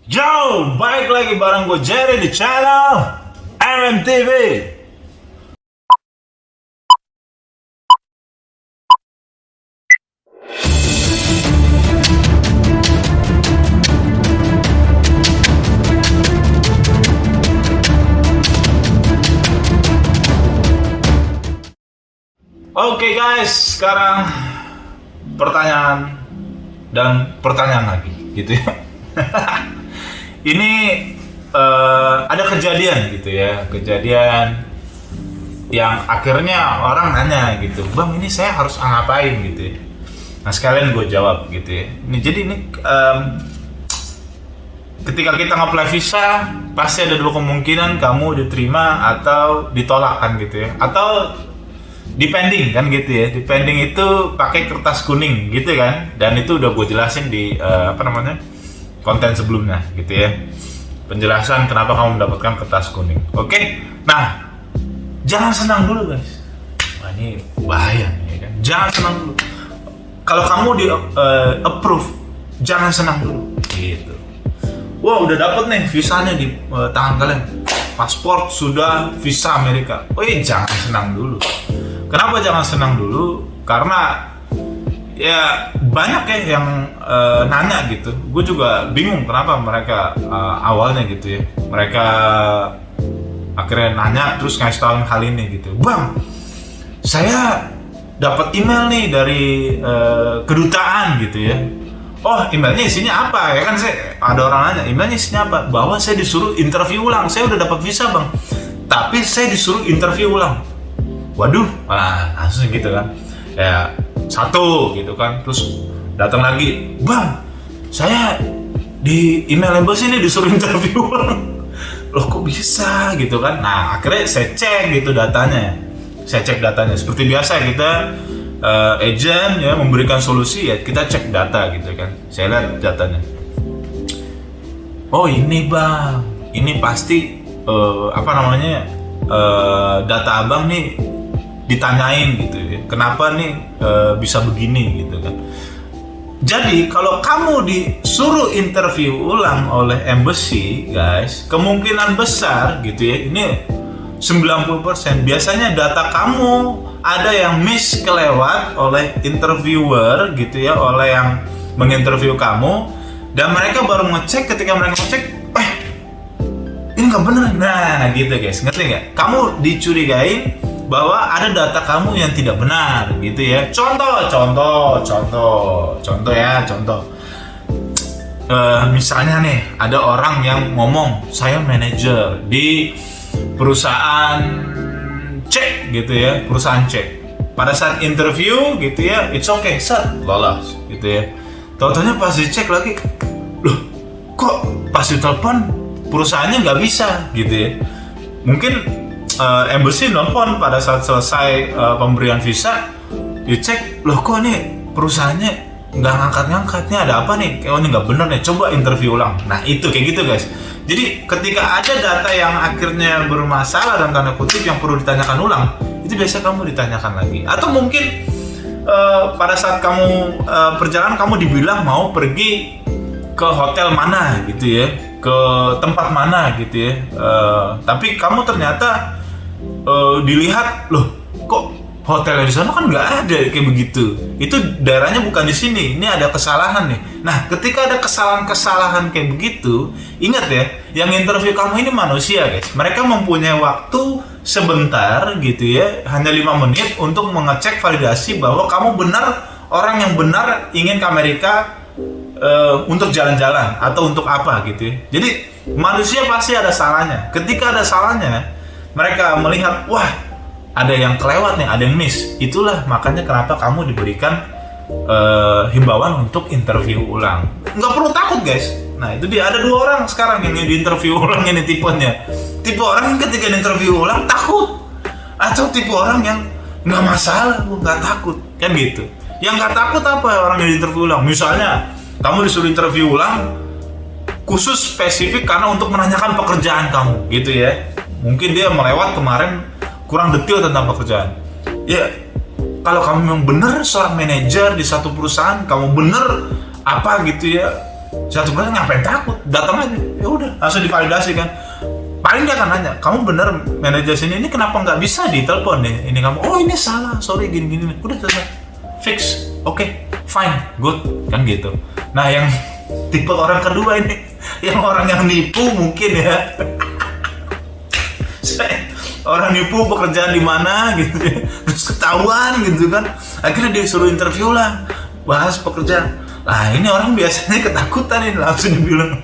Yo, balik lagi bareng gue Jerry di channel MMTV. Oke guys, sekarang pertanyaan dan pertanyaan lagi gitu ya. Ini ada kejadian gitu ya, kejadian yang akhirnya orang nanya gitu, bang ini saya harus ngapain gitu ya. Nah sekalian gue jawab gitu ya. Jadi ini ketika kita nge-apply visa pasti ada dua kemungkinan, kamu diterima atau ditolak kan gitu ya, atau depending kan gitu ya. Depending itu pakai kertas kuning gitu kan, dan itu udah gue jelasin di konten sebelumnya gitu ya, penjelasan kenapa kamu mendapatkan kertas kuning. Oke, nah jangan senang dulu guys. Wah ini bahaya nih kan. Jangan senang dulu. Kalau kamu di approve, jangan senang dulu gitu. Wah udah dapet nih visanya di tangan kalian, paspor sudah, visa Amerika. Jangan senang dulu. Kenapa jangan senang dulu? Karena ya banyak ya yang nanya gitu. Gue juga bingung kenapa mereka awalnya gitu ya. Mereka akhirnya nanya terus ngasih tahu hal ini gitu. Bang, saya dapat email nih dari kedutaan gitu ya. Oh emailnya isinya apa ya kan, saya ada orang nanya emailnya isinya apa, bahwa saya disuruh interview ulang. Saya udah dapat visa bang, tapi saya disuruh interview ulang. Waduh, langsung gitu kan ya, satu gitu kan. Terus datang lagi, bang saya di email embassy ini disuruh interview ulang. Loh kok bisa gitu kan. Nah akhirnya saya cek gitu datanya. Saya cek datanya seperti biasa kita agent ya memberikan solusi ya, kita cek data gitu kan. Saya lihat datanya. Oh ini bang, ini pasti data abang nih ditanyain gitu ya, kenapa nih bisa begini gitu kan. Jadi kalau kamu disuruh interview ulang oleh embassy guys, kemungkinan besar gitu ya, ini 90% biasanya data kamu ada yang miss, kelewat oleh interviewer gitu ya, oleh yang menginterview kamu, dan mereka baru ngecek. Ketika mereka ngecek, ini nggak bener. Nah gitu guys, ngerti nggak? Kamu dicurigain bahwa ada data kamu yang tidak benar gitu ya. Contoh ya. Misalnya nih ada orang yang ngomong saya manajer di perusahaan C gitu ya, perusahaan C. Pada saat interview gitu ya, it's okay, lolos gitu ya. Tahu-tahunya pas dicek lagi, loh kok pas ditelepon perusahaannya nggak bisa gitu ya. Mungkin embassy nelfon pada saat selesai pemberian visa, dicek, loh kok nih perusahaannya nggak ngangkat-ngangkat, nih ada apa nih? Oh ini nggak bener nih, coba interview ulang. Nah itu kayak gitu guys. Jadi ketika ada data yang akhirnya bermasalah dan tanda kutip yang perlu ditanyakan ulang, itu biasa kamu ditanyakan lagi. Atau mungkin pada saat kamu perjalanan kamu dibilang mau pergi ke hotel mana gitu ya, ke tempat mana gitu ya, tapi kamu ternyata dilihat, loh kok hotelnya di sana kan nggak ada kayak begitu, itu daerahnya bukan di sini, ini ada kesalahan nih. Nah ketika ada kesalahan kayak begitu, ingat ya, yang interview kamu ini manusia guys. Mereka mempunyai waktu sebentar gitu ya, hanya 5 menit untuk mengecek validasi bahwa kamu benar orang yang benar ingin ke Amerika untuk jalan-jalan atau untuk apa gitu ya. Jadi manusia pasti ada salahnya. Ketika ada salahnya, mereka melihat, wah ada yang kelewat nih, ada yang miss. Itulah makanya kenapa kamu diberikan himbauan untuk interview ulang. Nggak perlu takut guys. Nah itu dia, ada 2 orang sekarang yang di interview ulang ini tipenya. Tipe orang yang ketika interview ulang takut, atau tipe orang yang nggak masalah, nggak takut kan gitu. Yang nggak takut apa orang yang di interview ulang? Misalnya kamu disuruh interview ulang khusus spesifik karena untuk menanyakan pekerjaan kamu gitu ya. Mungkin dia melewat kemarin kurang detail tentang pekerjaan. Ya kalau kamu memang benar seorang manajer di satu perusahaan, kamu benar apa gitu ya, 1 bulan ngapain takut, datang aja, ya udah langsung divalidasi kan. Paling dia akan nanya, kamu bener manajer sini, ini kenapa nggak bisa ditelepon nih? Ini kamu, oh ini salah, sorry gini-gini, udah selesai, fix, oke, fine, good, kan gitu. Nah yang tipe orang kedua ini, yang orang yang nipu mungkin ya, orang nipu pekerjaan di mana gitu, terus ketahuan gitu kan, akhirnya dia suruh interview lah, bahas pekerjaan. Nah ini orang biasanya ketakutan nih, langsung dibilang,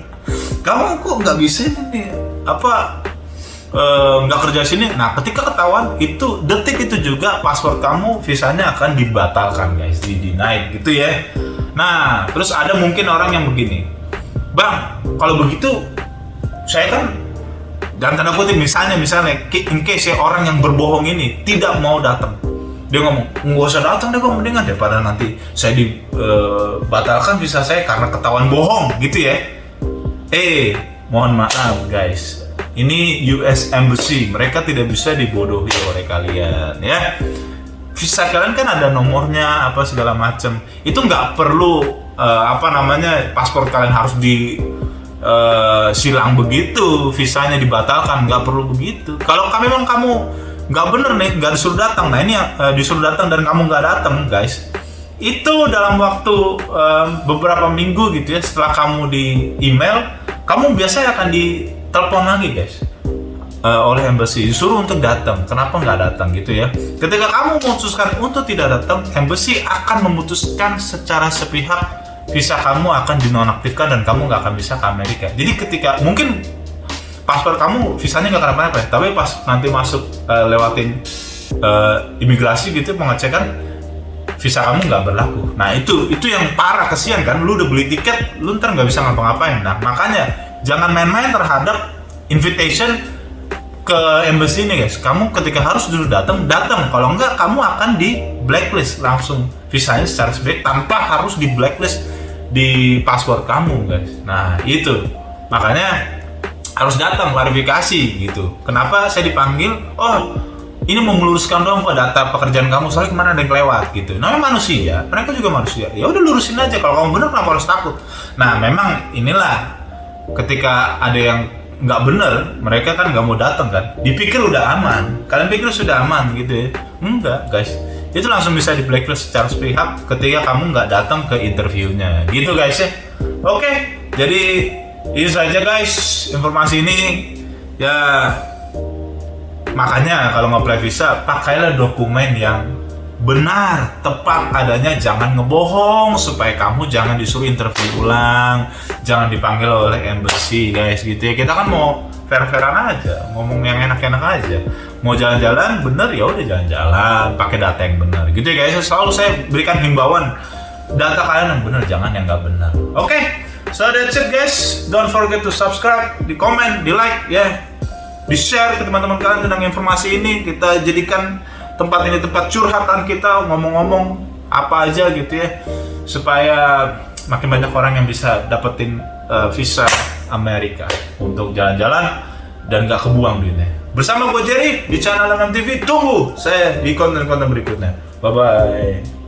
kamu kok nggak bisa ini nggak kerja sini. Nah ketika ketahuan itu, detik itu juga paspor kamu, visanya akan dibatalkan guys, di-deny gitu ya. Nah terus ada mungkin orang yang begini, bang kalau begitu saya kan, dan tanda kutip misalnya in case ya orang yang berbohong ini tidak mau datang, dia ngomong nggak usah datang deh, gue mendingan daripada nanti saya dibatalkan visa saya karena ketahuan bohong gitu ya. Mohon maaf guys, ini US Embassy, mereka tidak bisa dibodohi oleh kalian ya. Visa kalian kan ada nomornya apa segala macam, itu nggak perlu paspor kalian harus silang begitu, visanya dibatalkan, nggak perlu begitu. Kalau memang kamu nggak bener nih, nggak disuruh datang, nah ini disuruh datang dan kamu nggak datang guys, itu dalam waktu beberapa minggu gitu ya, setelah kamu di email, kamu biasanya akan ditelepon lagi guys oleh embassy, disuruh untuk datang. Kenapa nggak datang gitu ya? Ketika kamu memutuskan untuk tidak datang, embassy akan memutuskan secara sepihak visa kamu akan dinonaktifkan dan kamu nggak akan bisa ke Amerika. Jadi ketika mungkin paspor kamu visanya nggak kenapa-napa ya, tapi pas nanti masuk lewatin imigrasi gitu pengecekan, visa kamu nggak berlaku. Nah itu yang parah, kesian kan, lu udah beli tiket, lu ntar nggak bisa ngapa-ngapain. Nah makanya jangan main-main terhadap invitation ke embassy ini guys. Kamu ketika harus dulu datang, kalau enggak kamu akan di blacklist langsung visanya secara sepihak tanpa harus di blacklist di paspor kamu guys. Nah itu makanya harus datang klarifikasi gitu. Kenapa saya dipanggil? Oh ini mau meluruskan doang kok data pekerjaan kamu, soalnya kemana ada yang kelewat gitu. Namanya manusia, mereka juga manusia. Ya udah lurusin aja, kalau kamu bener kenapa harus takut? Nah memang inilah ketika ada yang nggak bener, mereka kan nggak mau datang kan, dipikir udah aman, kalian pikir sudah aman gitu ya, enggak guys, itu langsung bisa di blacklist secara sepihak ketika kamu nggak datang ke interviewnya gitu guys ya. Oke, jadi itu saja guys informasi ini ya. Makanya kalau nge-apply visa, pakailah dokumen yang benar, tepat adanya, jangan ngebohong supaya kamu jangan disuruh interview ulang, jangan dipanggil oleh embassy guys gitu ya. Kita kan mau fair-fairan aja, ngomong yang enak-enak aja. Mau jalan-jalan bener ya udah jalan-jalan, pakai data yang benar gitu ya guys. Selalu saya berikan himbauan, data kalian yang benar, jangan yang nggak benar. Oke, so that's it guys. Don't forget to subscribe, di komen, di like ya, di share ke teman-teman kalian tentang informasi ini. Kita jadikan tempat ini tempat curhatan kita, ngomong-ngomong apa aja gitu ya, supaya makin banyak orang yang bisa dapetin visa Amerika untuk jalan-jalan dan gak kebuang duitnya. Bersama gue Jerry di channel MMTV, tunggu saya di konten-konten berikutnya. Bye bye.